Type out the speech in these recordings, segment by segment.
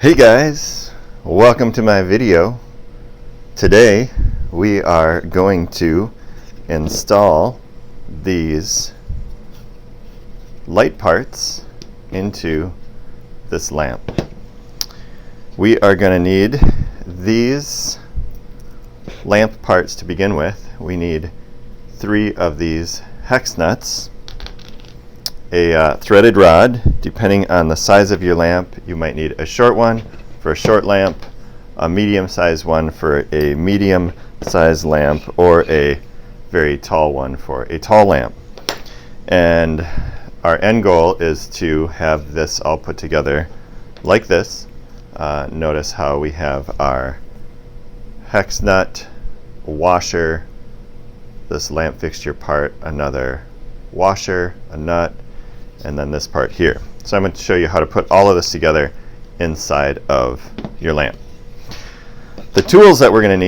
Hey guys, welcome to my video. Today we are going to install these light parts into this lamp. We are going to need these lamp parts to begin with. We need 3 of these hex nuts, a threaded rod. Depending on the size of your lamp, you might need a short one for a short lamp, a medium-sized one for a medium-sized lamp, or a very tall one for a tall lamp. And our end goal is to have this all put together like this. Notice how we have our hex nut, washer, this lamp fixture part, another washer, a nut, and then this part here. So I'm going to show you how to put all of this together inside of your lamp. The tools that we're going to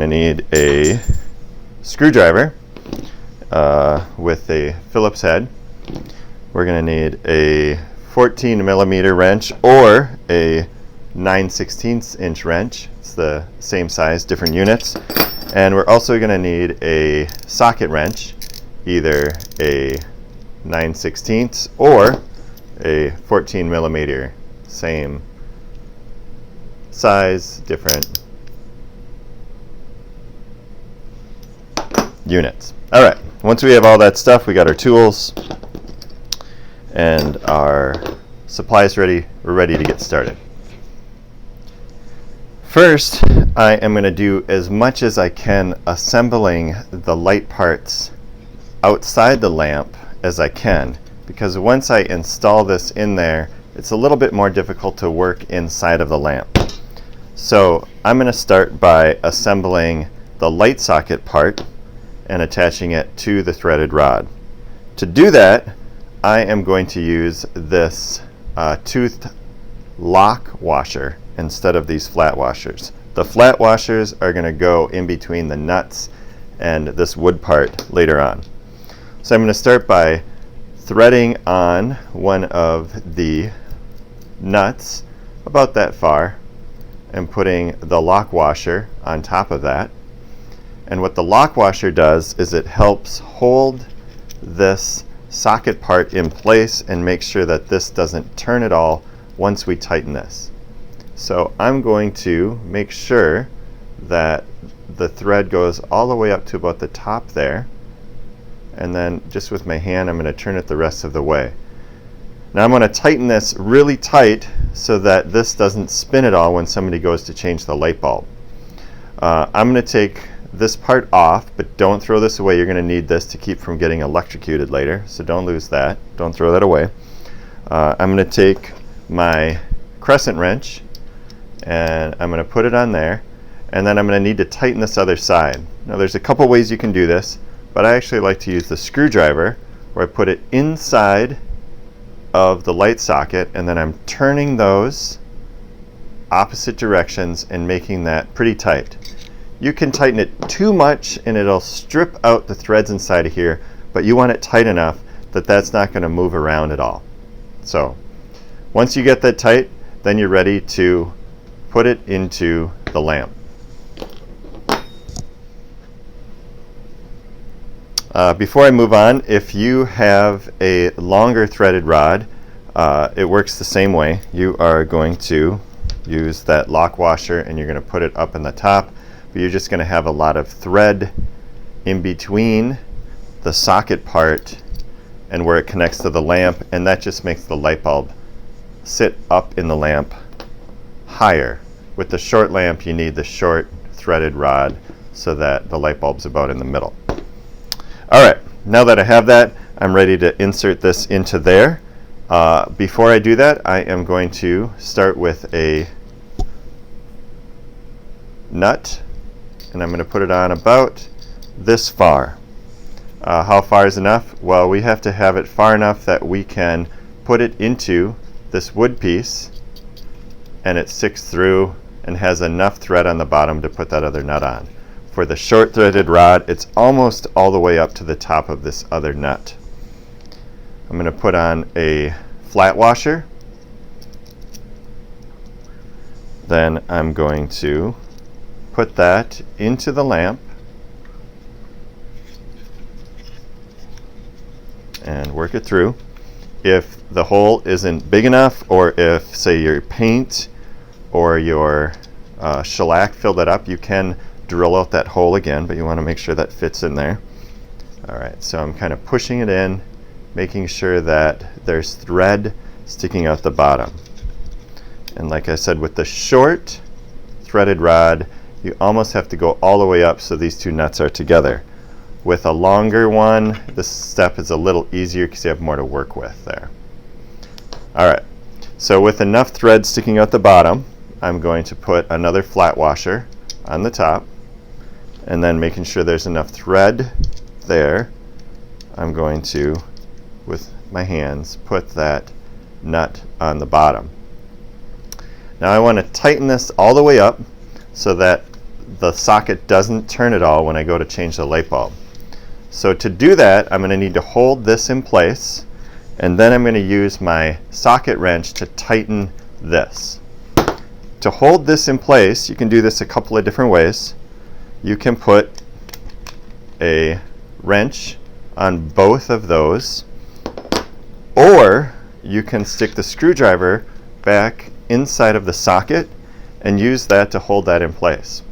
need a screwdriver with a Phillips head. We're going to need a 14 millimeter wrench or a 9/16 inch wrench. It's the same size, different units. And we're also going to need a socket wrench, either a 9/16 or a 14 millimeter, same size, different units. All right, once we have all that stuff, we got our tools and our supplies ready, we're ready to get started. First, I am going to do as much as I can assembling the light parts outside the lamp as I can, because once I install this in there, it's a little bit more difficult to work inside of the lamp. So I'm going to start by assembling the light socket part and attaching it to the threaded rod. To do that, I am going to use this toothed lock washer instead of these flat washers. The flat washers are going to go in between the nuts and this wood part later on. So I'm going to start by threading on one of the nuts about that far and putting the lock washer on top of that. And what the lock washer does is it helps hold this socket part in place and make sure that this doesn't turn at all once we tighten this. So I'm going to make sure that the thread goes all the way up to about the top there, and then just with my hand I'm going to turn it the rest of the way. Now I'm going to tighten this really tight so that this doesn't spin at all when somebody goes to change the light bulb. I'm going to take this part off, but don't throw this away. You're going to need this to keep from getting electrocuted later, so don't lose that. Don't throw that away. I'm going to take my crescent wrench and I'm going to put it on there, and then I'm going to need to tighten this other side. Now there's a couple ways you can do this, but I actually like to use the screwdriver, where I put it inside of the light socket and then I'm turning those opposite directions and making that pretty tight. You can tighten it too much and it'll strip out the threads inside of here, but you want it tight enough that that's not going to move around at all. So once you get that tight, then you're ready to put it into the lamp. Before I move on, if you have a longer threaded rod, it works the same way. You are going to use that lock washer and you're going to put it up in the top, but you're just going to have a lot of thread in between the socket part and where it connects to the lamp, and that just makes the light bulb sit up in the lamp higher. With the short lamp, you need the short threaded rod so that the light bulb's about in the middle. Alright, now that I have that, I'm ready to insert this into there. Before I do that, I am going to start with a nut, and I'm going to put it on about this far. How far is enough? Well, we have to have it far enough that we can put it into this wood piece and it sticks through and has enough thread on the bottom to put that other nut on. For the short threaded rod, it's almost all the way up to the top of this other nut. I'm going to put on a flat washer Then I'm going to put that into the lamp and work it through. If the hole isn't big enough, or if, say, your paint or your shellac filled it up, you can drill out that hole again, but you want to make sure that fits in there. All right, so I'm kind of pushing it in, making sure that there's thread sticking out the bottom. And like I said, with the short threaded rod, you almost have to go all the way up so these two nuts are together. With a longer one, this step is a little easier because you have more to work with there. All right, so with enough thread sticking out the bottom, I'm going to put another flat washer on the top, and then making sure there's enough thread there, I'm going to, with my hands, put that nut on the bottom. Now I want to tighten this all the way up so that the socket doesn't turn at all when I go to change the light bulb. So to do that, I'm going to need to hold this in place, and then I'm going to use my socket wrench to tighten this. To hold this in place, you can do this a couple of different ways. You can put a wrench on both of those, or you can stick the screwdriver back inside of the socket and use that to hold that in place.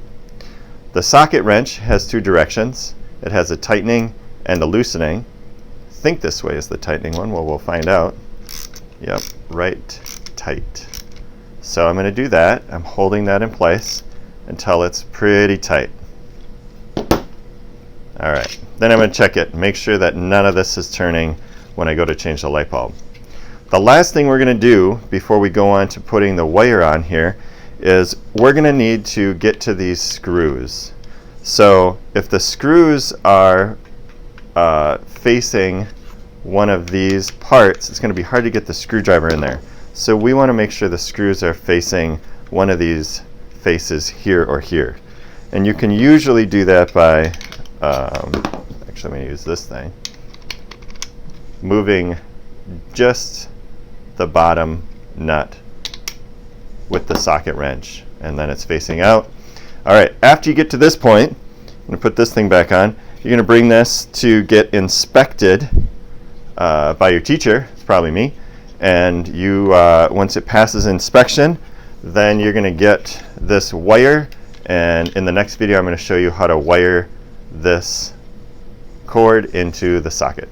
The socket wrench has two directions. It has a tightening and a loosening. I think this way is the tightening one. Well, we'll find out. Yep, right, tight. So I'm going to do that. I'm holding that in place until it's pretty tight. All right, then I'm going to check it, make sure that none of this is turning when I go to change the light bulb. The last thing we're going to do before we go on to putting the wire on here is we're going to need to get to these screws. So if the screws are facing one of these parts, it's going to be hard to get the screwdriver in there. So we want to make sure the screws are facing one of these faces here or here. And you can usually do that by, actually I'm going to use this thing, moving just the bottom nut with the socket wrench, and then it's facing out. All right, after you get to this point, I'm going to put this thing back on. You're going to bring this to get inspected by your teacher, it's probably me, and you once it passes inspection, then you're going to get this wire, and in the next video I'm going to show you how to wire this cord into the socket.